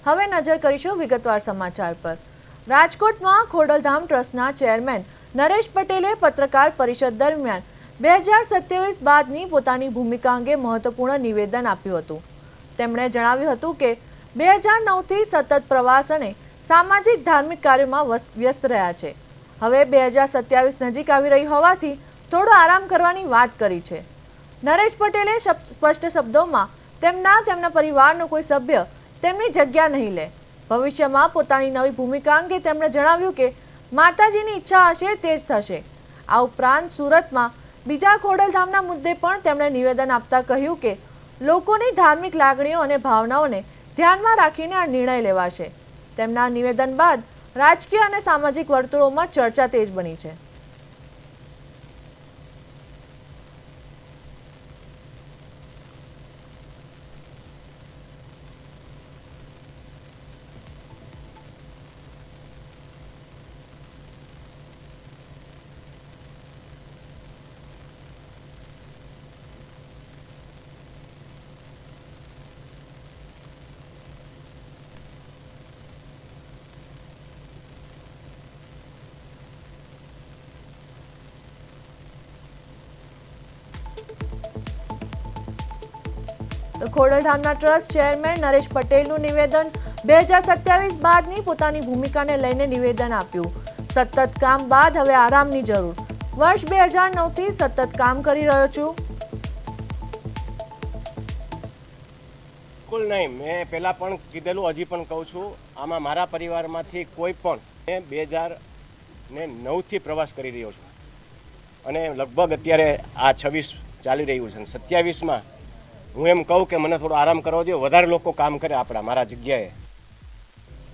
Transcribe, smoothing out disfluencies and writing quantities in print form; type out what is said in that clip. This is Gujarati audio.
હવે નજર કરીશું વિગતવાર સમાચાર પર। રાજકોટમાં ખોડલધામ ટ્રસ્ટના ચેરમેન નરેશ પટેલે પત્રકાર પરિષદ દરમિયાન 2027 બાદની પોતાની ભૂમિકા અંગે મહત્વપૂર્ણ નિવેદન આપ્યું હતું। તેમણે જણાવ્યું હતું કે 2009થી સતત પ્રવાસ અને સામાજિક ધાર્મિક કાર્યોમાં વ્યસ્ત રહ્યા છે। હવે 2027 નજીક આવી રહી હોવાથી થોડો આરામ કરવાની વાત કરી છે। નરેશ પટેલે સ્પષ્ટ શબ્દોમાં તેમના પરિવારનો કોઈ સભ્ય તેમની જગ્યા નહીં લે। ભવિષ્યમાં પોતાની નવી ભૂમિકા અંગે તેમણે જણાવ્યું કે માતાજીની ઈચ્છા હશે તે જ થશે। આ ઉપરાંત સુરતમાં બીજા ખોડલધામના મુદ્દે પણ તેમણે નિવેદન આપતા કહ્યું કે લોકોની ધાર્મિક લાગણીઓ અને ભાવનાઓને ધ્યાનમાં રાખીને આ નિર્ણય લેવાશે। તેમના નિવેદન બાદ રાજકીય અને સામાજિક વર્તુળોમાં ચર્ચા તેજ બની છે। તો ખોડલધામના ટ્રસ્ટ ચેરમેન નરેશ પટેલનું નિવેદન 2027 બાદની પોતાની ભૂમિકાને લઈને નિવેદન આપ્યું। સતત કામ બાદ હવે આરામની જરૂર। વર્ષ 2009થી સતત કામ કરી રહ્યો છું। બિલકુલ નહીં, મેં પહેલાં પણ કીધેલું, હજી પણ કહું છું, આમાં મારા પરિવારમાંથી કોઈ પણ મેં 2009થી પ્રવાસ કરી રહ્યો છું અને લગભગ અત્યારે આ 26 ચાલી રહ્યું છે। 27માં હું એમ કહું કે મને થોડો આરામ કરવા દો, વધારે લોકો કામ કરે મારા જગ્યાએ।